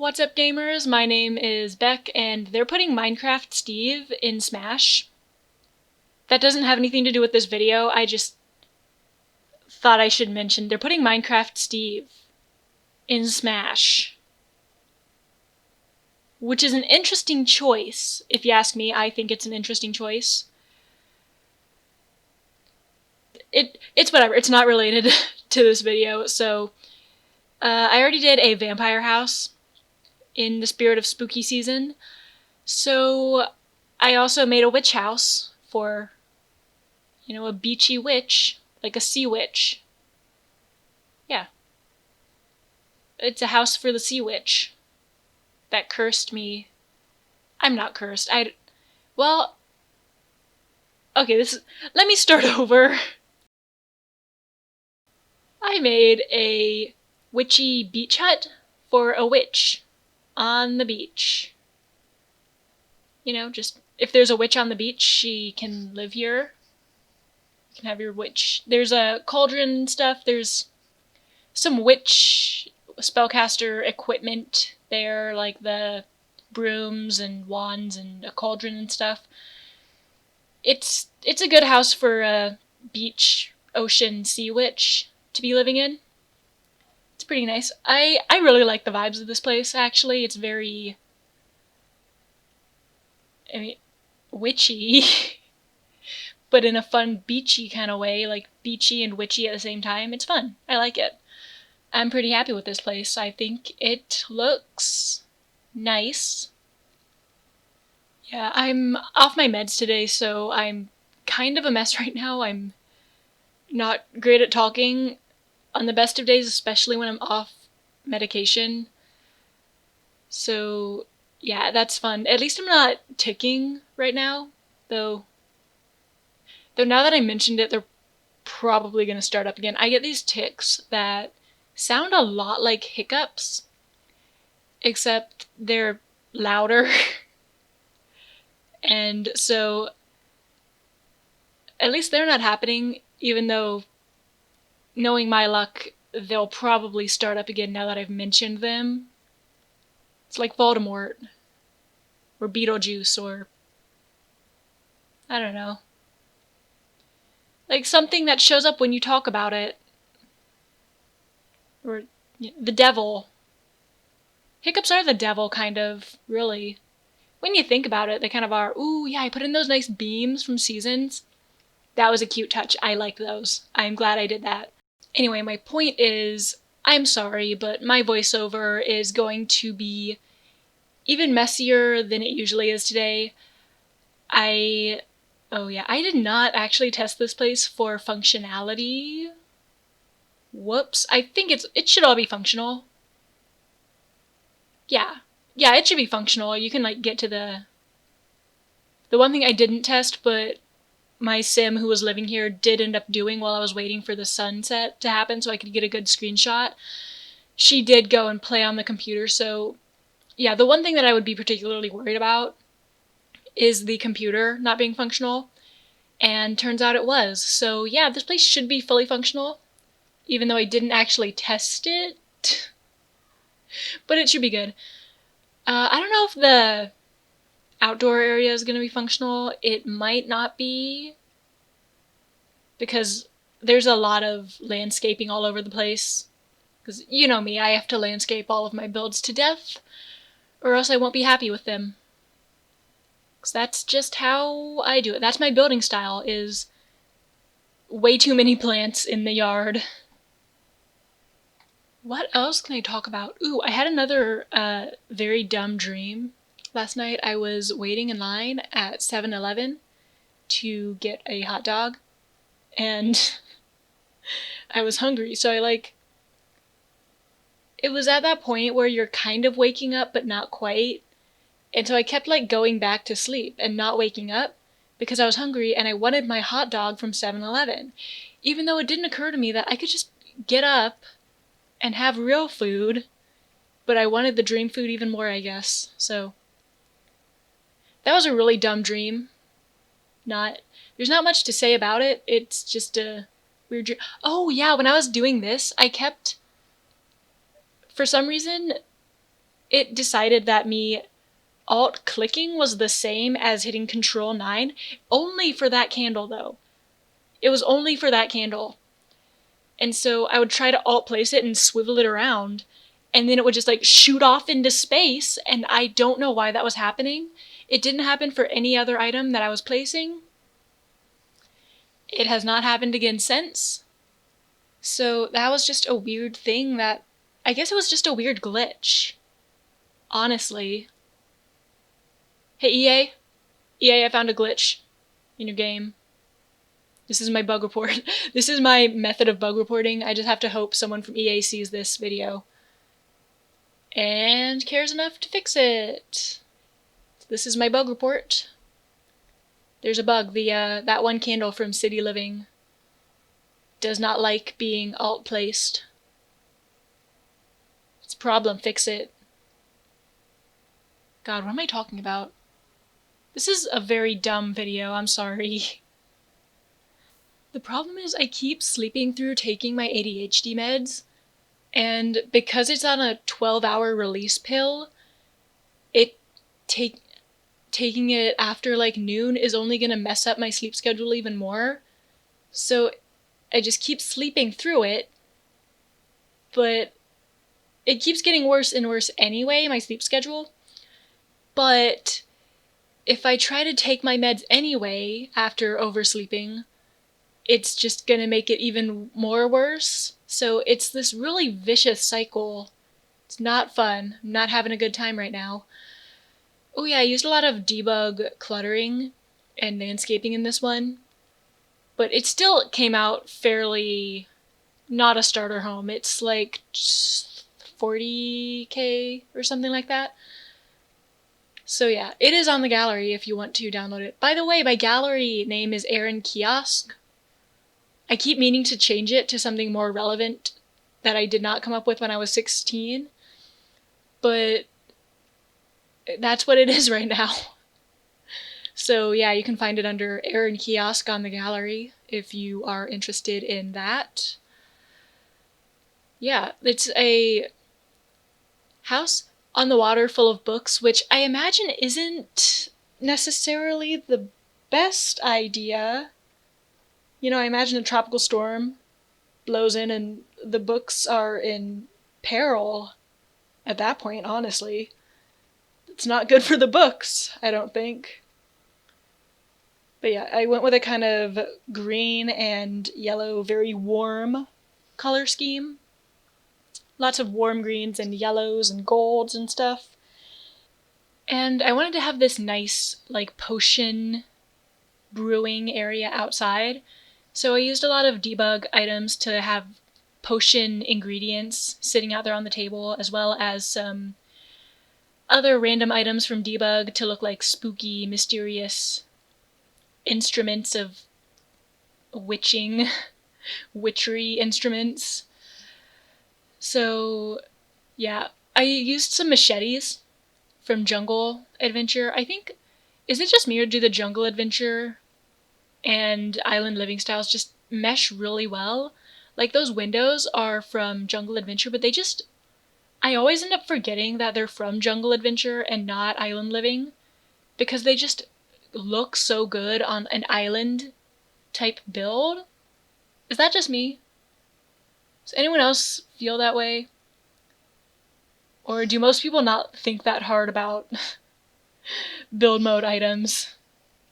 What's up, gamers? My name is Beck, and they're putting Minecraft Steve in Smash. That doesn't have anything to do with this video, I just thought I should mention they're putting Minecraft Steve in Smash. Which is an interesting choice, if you ask me. I think it's an interesting choice. It's whatever, it's not related to this video, so I already did a vampire house in the spirit of spooky season, so I also made a witch house for, you know, a beachy witch, like a sea witch. Yeah. It's a house for the sea witch that cursed me. I'm not cursed. Well, okay, let me start over. I made a witchy beach hut for a witch on the beach. You know, just if there's a witch on the beach, she can live here. You can have your witch. There's a cauldron and stuff. There's some witch spellcaster equipment there, like the brooms and wands and a cauldron and stuff. It's a good house for a beach, ocean, sea witch to be living in. It's pretty nice. I really like the vibes of this place, actually. It's very, I mean, witchy, but in a fun, beachy kind of way, like beachy and witchy at the same time. It's fun. I like it. I'm pretty happy with this place. I think it looks nice. Yeah, I'm off my meds today, so I'm kind of a mess right now. I'm not great at talking on the best of days, especially when I'm off medication. So yeah, that's fun. At least I'm not ticking right now, though now that I mentioned it, they're probably gonna start up again. I get these tics that sound a lot like hiccups, except they're louder. And so at least they're not happening, even though, knowing my luck, they'll probably start up again now that I've mentioned them. It's like Voldemort, or Beetlejuice, or I don't know. Like something that shows up when you talk about it. Or the devil. Hiccups are the devil, kind of, really. When you think about it, they kind of are. Ooh, yeah, I put in those nice beams from Seasons. That was a cute touch. I like those. I'm glad I did that. Anyway, my point is, I'm sorry, but my voiceover is going to be even messier than it usually is today. Oh yeah, I did not actually test this place for functionality. Whoops. I think it should all be functional. Yeah. Yeah, it should be functional. You can, like, get to the one thing I didn't test, but my sim who was living here did end up doing while I was waiting for the sunset to happen so I could get a good screenshot. She did go and play on the computer, so yeah, the one thing that I would be particularly worried about is the computer not being functional, and turns out it was. So yeah, this place should be fully functional, even though I didn't actually test it, but it should be good. I don't know if the outdoor area is going to be functional. It might not be, because there's a lot of landscaping all over the place. Because you know me, I have to landscape all of my builds to death, or else I won't be happy with them. Because that's just how I do it. That's my building style, is way too many plants in the yard. What else can I talk about? Ooh, I had another very dumb dream. Last night I was waiting in line at 7-Eleven to get a hot dog, and I was hungry, so it was at that point where you're kind of waking up but not quite, and so I kept going back to sleep and not waking up because I was hungry and I wanted my hot dog from 7-Eleven, even though it didn't occur to me that I could just get up and have real food, but I wanted the dream food even more, I guess. So that was a really dumb dream. There's not much to say about it. It's just a weird dream. Oh yeah, when I was doing this, I kept, for some reason, it decided that me alt-clicking was the same as hitting Control 9, only for that candle though. It was only for that candle. And so I would try to alt-place it and swivel it around, and then it would just like shoot off into space, and I don't know why that was happening. It didn't happen for any other item that I was placing. It has not happened again since. So that was just a weird thing that, I guess it was just a weird glitch. Honestly. Hey EA? EA, I found a glitch in your game. This is my bug report. This is my method of bug reporting. I just have to hope someone from EA sees this video and cares enough to fix it. This is my bug report. There's a bug. That one candle from City Living does not like being alt-placed. It's a problem. Fix it. God, what am I talking about? This is a very dumb video. I'm sorry. The problem is I keep sleeping through taking my ADHD meds, and because it's on a 12-hour release pill, taking it after like noon is only gonna mess up my sleep schedule even more. So I just keep sleeping through it, but it keeps getting worse and worse anyway, my sleep schedule. But if I try to take my meds anyway after oversleeping, it's just gonna make it even more worse. So it's this really vicious cycle. It's not fun. I'm not having a good time right now. Oh yeah, I used a lot of debug cluttering and landscaping in this one, but it still came out fairly not a starter home. It's like 40k or something like that. So yeah, it is on the gallery if you want to download it. By the way, my gallery name is Aaron Kiosk. I keep meaning to change it to something more relevant that I did not come up with when I was 16, but that's what it is right now. So yeah, you can find it under Aaron Kiosk on the gallery if you are interested in that. Yeah, it's a house on the water full of books, which I imagine isn't necessarily the best idea. You know, I imagine a tropical storm blows in and the books are in peril at that point, honestly. It's not good for the books, I don't think. But yeah, I went with a kind of green and yellow, very warm color scheme. Lots of warm greens and yellows and golds and stuff. And I wanted to have this nice, like, potion brewing area outside. So I used a lot of debug items to have potion ingredients sitting out there on the table, as well as some other random items from debug to look like spooky, mysterious instruments of witching, witchery instruments. So yeah, I used some machetes from Jungle Adventure. I think, is it just me or do the Jungle Adventure and Island Living styles just mesh really well? Like, those windows are from Jungle Adventure, but I always end up forgetting that they're from Jungle Adventure and not Island Living, because they just look so good on an island type build. Is that just me? Does anyone else feel that way? Or do most people not think that hard about build mode items?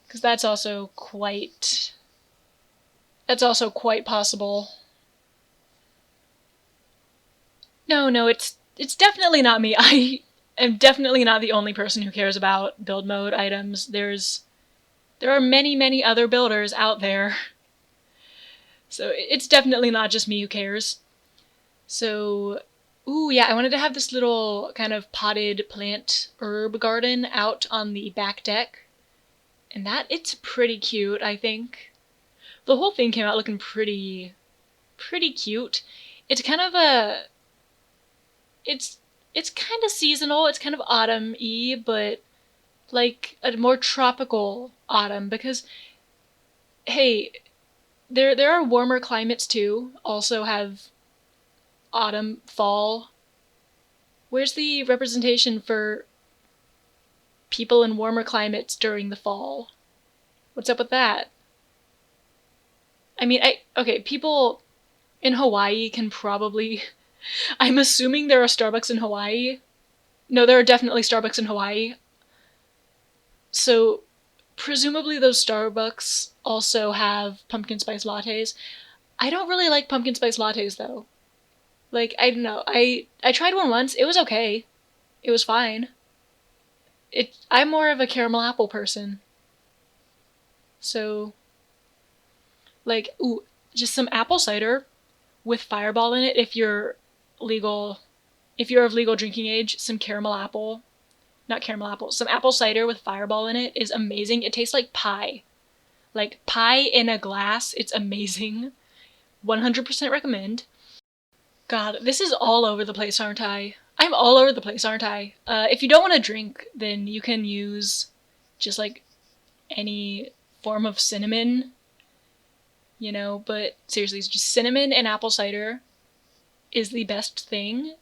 Because that's also quite possible. No, it's definitely not me. I am definitely not the only person who cares about build mode items. There are many other builders out there. So it's definitely not just me who cares. So, ooh yeah, I wanted to have this little kind of potted plant herb garden out on the back deck. And it's pretty cute, I think. The whole thing came out looking pretty cute. It's kind of it's kind of seasonal, it's kind of autumn-y, but like a more tropical autumn, because hey, there are warmer climates too, also have autumn, fall Where's the representation for people in warmer climates during the fall? What's up with that? I mean, okay, people in Hawaii can probably... I'm assuming there are Starbucks in Hawaii. No, there are definitely Starbucks in Hawaii. So, presumably those Starbucks also have pumpkin spice lattes. I don't really like pumpkin spice lattes, though. Like, I don't know. I tried one once. It was okay. It was fine. I'm more of a caramel apple person. So, like, ooh, just some apple cider with Fireball in it if you're of legal drinking age. Some some apple cider with Fireball in it is amazing. It tastes like pie. Like pie in a glass. It's amazing. 100% recommend. God, this is all over the place, aren't I? I'm all over the place, aren't I? If you don't want to drink, then you can use just like any form of cinnamon, but seriously, it's just cinnamon and apple cider is the best thing.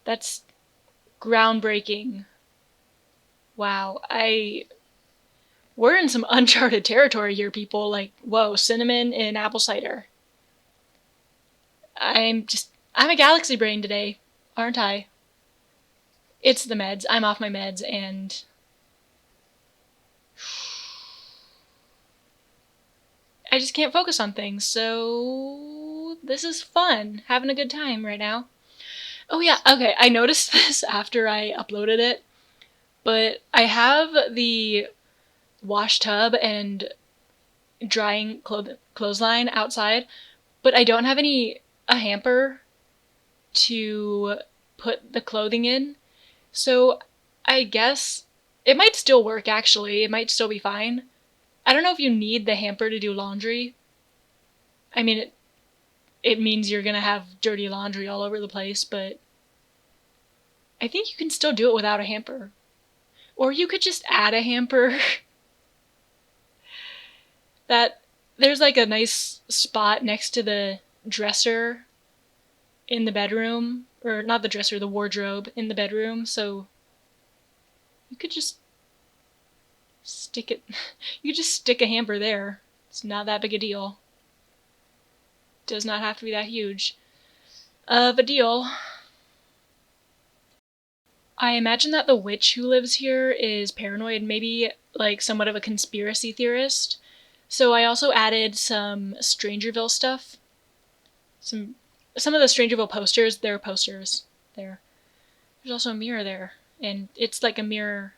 That's groundbreaking. Wow, we're in some uncharted territory here, people. Like, whoa, cinnamon and apple cider. I'm a galaxy brain today, aren't I? It's the meds. I'm off my meds, and I just can't focus on things, so this is fun. Having a good time right now. Oh yeah, okay, I noticed this after I uploaded it, but I have the wash tub and drying clothesline outside, but I don't have a hamper to put the clothing in. So I guess it might still work, actually. It might still be fine. I don't know if you need the hamper to do laundry. I mean, it means you're gonna have dirty laundry all over the place, but I think you can still do it without a hamper. Or you could just add a hamper. There's like a nice spot next to the dresser in the bedroom, or not the dresser, the wardrobe in the bedroom, so you could just stick a hamper there. It's not that big a deal. Does not have to be that huge of a deal. I imagine that the witch who lives here is paranoid, maybe like somewhat of a conspiracy theorist. So I also added some Strangerville stuff. Some of the Strangerville posters, there are posters there. There's also a mirror there, and it's like a mirror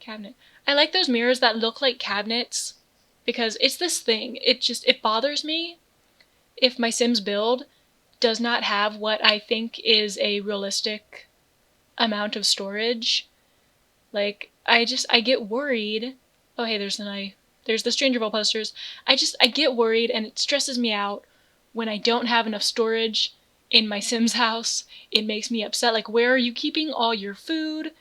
cabinet. I like those mirrors that look like cabinets because it's this thing. It bothers me if my Sims build does not have what I think is a realistic amount of storage. Like, I get worried. Oh, hey, there's the Strangerville posters. I get worried, and it stresses me out when I don't have enough storage in my Sims house. It makes me upset. Like, where are you keeping all your food?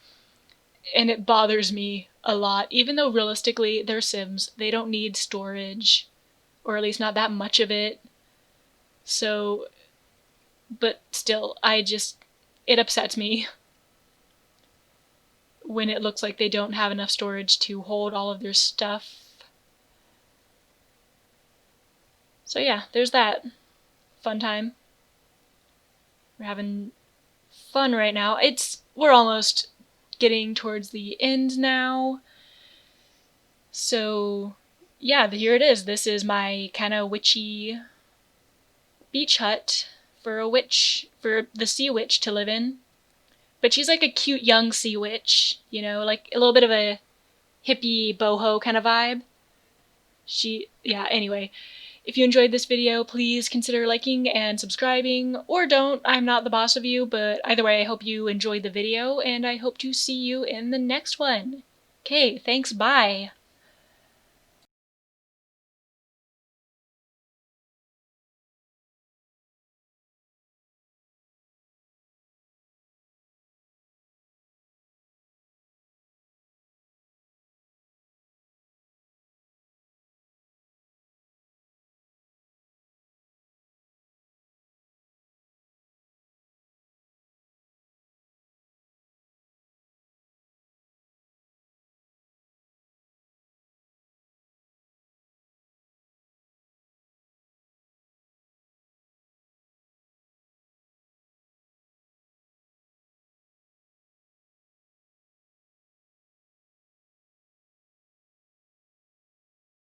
And it bothers me a lot, even though realistically they're Sims. They don't need storage, or at least not that much of it. So, but still, it upsets me when it looks like they don't have enough storage to hold all of their stuff. So yeah, there's that. Fun time. We're having fun right now. We're almost getting towards the end now. So yeah, here it is. This is my kind of witchy beach hut for the sea witch to live in. But she's like a cute young sea witch, like a little bit of a hippie boho kind of vibe. Anyway. If you enjoyed this video, please consider liking and subscribing, or don't. I'm not the boss of you, but either way, I hope you enjoyed the video, and I hope to see you in the next one. Okay, thanks, bye!